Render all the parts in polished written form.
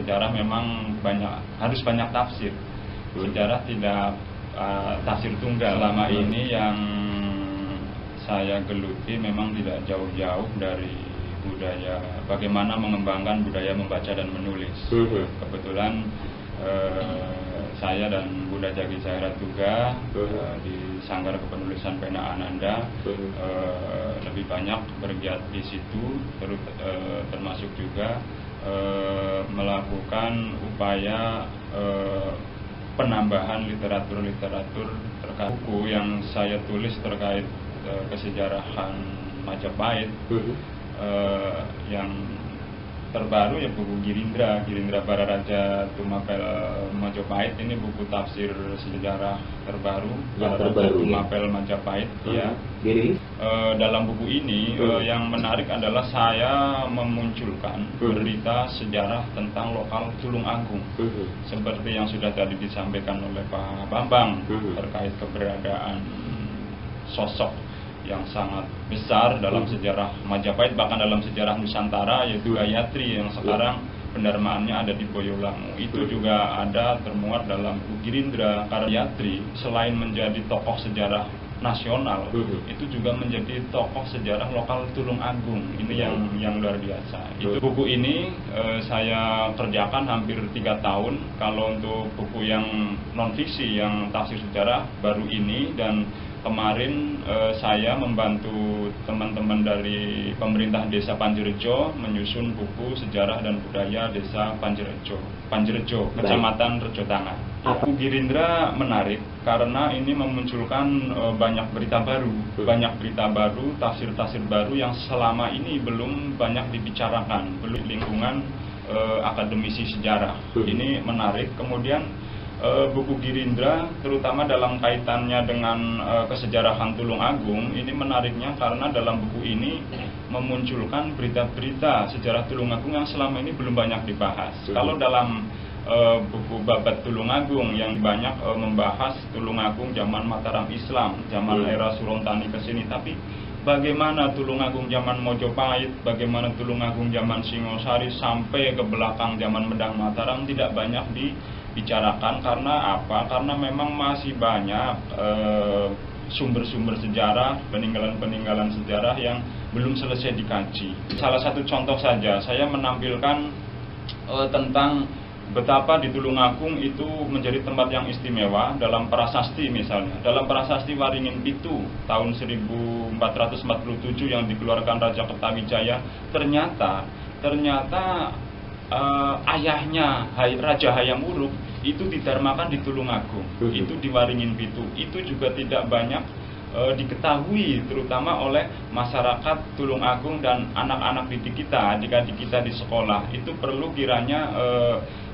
Sejarah memang harus banyak tafsir. Sejarah tidak tafsir tunggal. Selama ini yang saya geluti memang tidak jauh-jauh dari budaya, bagaimana mengembangkan budaya membaca dan menulis. Kebetulan saya dan Bunda Jagi Cairatuga di Sanggar Kepenulisan Pena Ananda lebih banyak bergiat di situ, termasuk juga melakukan upaya penambahan literatur terkait buku yang saya tulis terkait kesejarahan Majapahit. Yang terbaru ya buku Girindra Bararaja Tumapel Majapahit. Ini buku tafsir sejarah terbaru Tumapel Majapahit. Ya. Dalam buku ini yang menarik adalah saya memunculkan berita sejarah tentang lokal Tulungagung, seperti yang sudah tadi disampaikan oleh Pak Bambang terkait keberadaan sosok yang sangat besar dalam sejarah Majapahit, bahkan dalam sejarah Nusantara, yaitu Gayatri yang sekarang pendarmaannya ada di Boyolali. Itu juga ada termuat dalam buku Girindra, karena Gayatri selain menjadi tokoh sejarah nasional, itu juga menjadi tokoh sejarah lokal Tulungagung. Ini yang luar biasa. Itu buku ini saya kerjakan hampir 3 tahun. Kalau untuk buku yang non fiksi yang tafsir sejarah baru ini, dan kemarin saya membantu teman-teman dari pemerintah Desa Panjerejo menyusun buku sejarah dan budaya Desa Panjerejo, Kecamatan Rejo Tangah. Buku Girindra menarik karena ini memunculkan banyak berita baru, tafsir-tafsir baru yang selama ini belum banyak dibicarakan, belum lingkungan akademisi sejarah. Ini menarik. Kemudian buku Girindra terutama dalam kaitannya dengan kesejarahan Tulungagung, ini menariknya karena dalam buku ini memunculkan berita-berita sejarah Tulungagung yang selama ini belum banyak dibahas. Kalau dalam buku Babat Tulungagung yang banyak membahas Tulungagung zaman Mataram Islam, zaman era Surontani ke sini, tapi bagaimana Tulungagung zaman Mojopahit, bagaimana Tulungagung zaman Singosari sampai ke belakang zaman Medang Mataram tidak banyak dibicarakan. Karena apa? Karena memang masih banyak sumber-sumber sejarah, peninggalan-peninggalan sejarah yang belum selesai dikaji. Salah satu contoh saja, saya menampilkan tentang betapa di Tulungagung itu menjadi tempat yang istimewa dalam prasasti. Misalnya dalam prasasti Waringin Pitu tahun 1447 yang dikeluarkan Raja Kertawijaya, ternyata ayahnya Raja Hayam Wuruk itu didarmakan di Tulungagung, itu di Waringin Pitu. Itu juga tidak banyak diketahui terutama oleh masyarakat Tulungagung dan anak-anak didik kita, adik-adik kita di sekolah. Itu perlu kiranya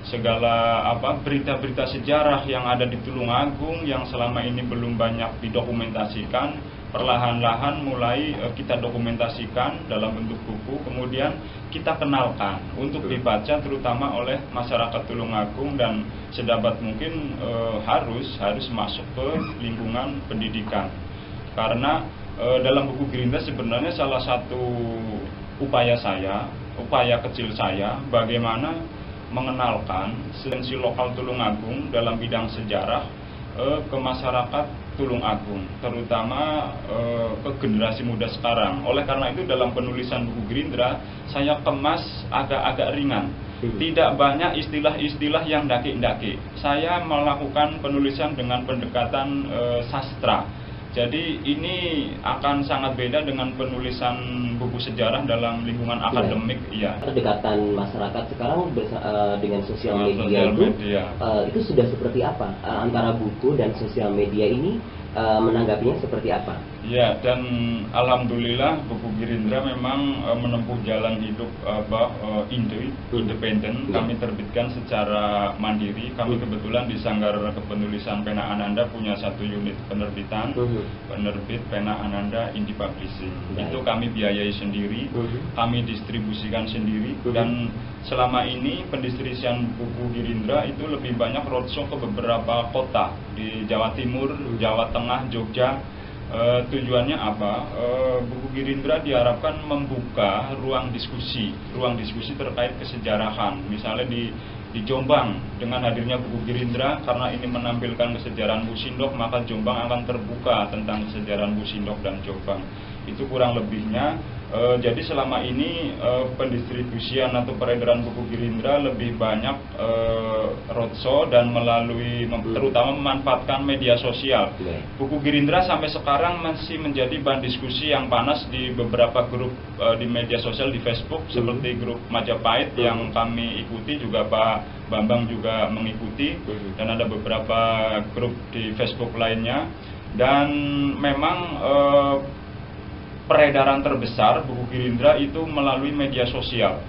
segala berita-berita sejarah yang ada di Tulungagung yang selama ini belum banyak didokumentasikan, perlahan-lahan mulai kita dokumentasikan dalam bentuk buku, kemudian kita kenalkan untuk dibaca terutama oleh masyarakat Tulungagung, dan sedapat mungkin harus masuk ke lingkungan pendidikan. Karena dalam buku Girindra sebenarnya salah satu upaya kecil saya bagaimana mengenalkan esensi lokal Tulungagung dalam bidang sejarah ke masyarakat Tulungagung, terutama ke generasi muda sekarang. Oleh karena itu dalam penulisan buku Girindra saya kemas agak-agak ringan. Tidak banyak istilah-istilah yang daki-daki. Saya melakukan penulisan dengan pendekatan sastra. Jadi ini akan sangat beda dengan penulisan buku sejarah dalam lingkungan akademik. Kedekatan masyarakat sekarang dengan sosial media itu sudah seperti apa? Antara buku dan sosial media ini menanggapinya seperti apa? Ya, dan alhamdulillah buku Girindra memang menempuh jalan hidup independen. Kami terbitkan secara mandiri. Kami kebetulan di Sanggar Kepenulisan Pena Ananda punya satu unit penerbitan, penerbit Pena Ananda Indie Publishing. Itu kami biayai sendiri, kami distribusikan sendiri, dan selama ini pendistribusian buku Girindra itu lebih banyak roadshow ke beberapa kota di Jawa Timur, Jawa Tengah, Jogja, Tujuannya apa? Buku Girindra diharapkan membuka ruang diskusi terkait kesejarahan. Misalnya di Jombang, dengan hadirnya buku Girindra, karena ini menampilkan kesejarahan Busindok, maka Jombang akan terbuka tentang kesejarahan Busindok dan Jombang. Itu kurang lebihnya. Jadi selama ini pendistribusian atau peredaran buku Girindra lebih banyak roadshow dan melalui terutama memanfaatkan media sosial. Buku Girindra sampai sekarang masih menjadi bahan diskusi yang panas di beberapa grup di media sosial di Facebook, seperti grup Majapahit yang kami ikuti, juga Pak Bambang juga mengikuti, dan ada beberapa grup di Facebook lainnya. Dan memang peredaran terbesar buku Girindra itu melalui media sosial,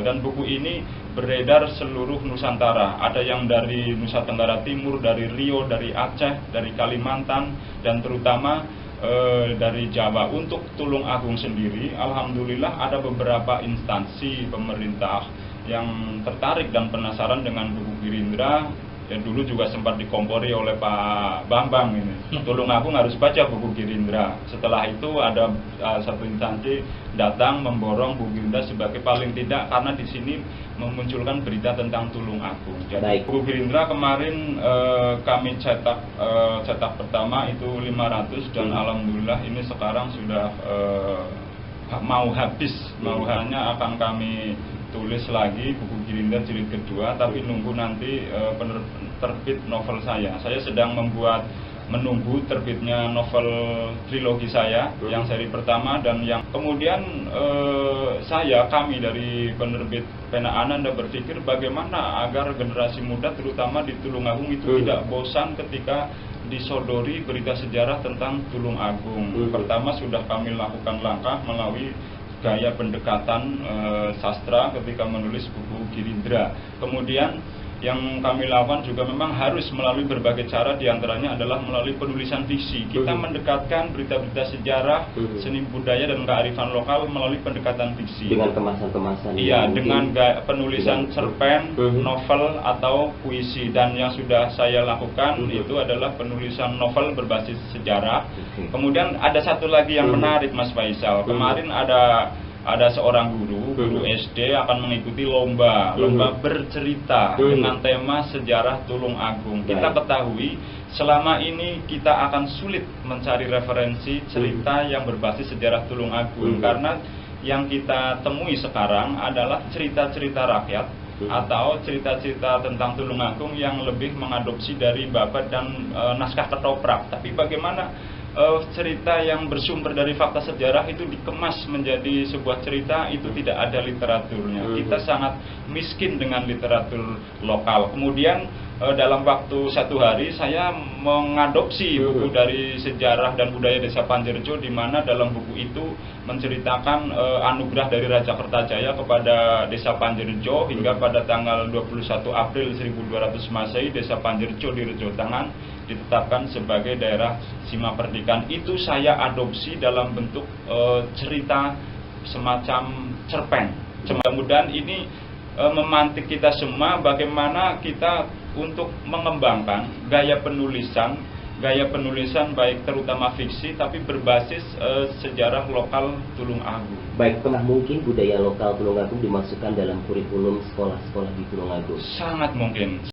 dan buku ini beredar seluruh Nusantara. Ada yang dari Nusa Tenggara Timur, dari Riau, dari Aceh, dari Kalimantan, dan terutama dari Jawa. Untuk Tulung Agung sendiri, alhamdulillah ada beberapa instansi pemerintah yang tertarik dan penasaran dengan buku Girindra. Ya, dulu juga sempat dikompori oleh Pak Bambang ini. Tulung Agung harus baca buku Girindra. Setelah itu ada satu instansi datang memborong buku Girindra sebagai paling tidak, karena di sini memunculkan berita tentang Tulung Agung. Jadi buku Girindra kemarin kami cetak pertama itu 500, dan alhamdulillah ini sekarang sudah mau habis. Hanya akan kami tulis lagi buku Girindra jilid kedua, tapi nunggu nanti terbit novel saya. Saya sedang menunggu terbitnya novel trilogi saya, yang seri pertama, dan yang kemudian kami dari penerbit Pena Ananda berpikir bagaimana agar generasi muda terutama di Tulung Agung itu tidak bosan ketika disodori berita sejarah tentang Tulung Agung. Pertama sudah kami lakukan langkah melalui gaya pendekatan sastra ketika menulis buku Girindra. Kemudian yang kami lakukan juga memang harus melalui berbagai cara, diantaranya adalah melalui penulisan fiksi. Kita mendekatkan berita-berita sejarah, seni budaya dan kearifan lokal melalui pendekatan fiksi. Dengan kemasan-kemasan. Iya, dengan penulisan cerpen, novel atau puisi. Dan yang sudah saya lakukan itu adalah penulisan novel berbasis sejarah. Kemudian ada satu lagi yang menarik, Mas Faisal. Kemarin ada seorang guru SD akan mengikuti lomba bercerita dengan tema sejarah Tulung Agung. Kita ketahui selama ini kita akan sulit mencari referensi cerita yang berbasis sejarah Tulung Agung, karena yang kita temui sekarang adalah cerita-cerita rakyat atau cerita-cerita tentang Tulung Agung yang lebih mengadopsi dari babat dan naskah ketoprak. Tapi bagaimana cerita yang bersumber dari fakta sejarah itu dikemas menjadi sebuah cerita, itu tidak ada literaturnya. Kita sangat miskin dengan literatur lokal. Kemudian dalam waktu 1 hari saya mengadopsi buku dari sejarah dan budaya Desa Panjerjo, di mana dalam buku itu menceritakan anugerah dari Raja Kertajaya kepada Desa Panjerjo hingga pada tanggal 21 April 1200 Masehi Desa Panjerjo di Rejo Tangan ditetapkan sebagai daerah Sima Perdikan. Itu saya adopsi dalam bentuk cerita semacam cerpen. Mudah-mudahan ini memantik kita semua bagaimana kita untuk mengembangkan gaya penulisan baik terutama fiksi, tapi berbasis sejarah lokal Tulung Agung. Baik, pernah mungkin budaya lokal Tulung Agung dimasukkan dalam kurikulum sekolah-sekolah di Tulung Agung? Sangat mungkin.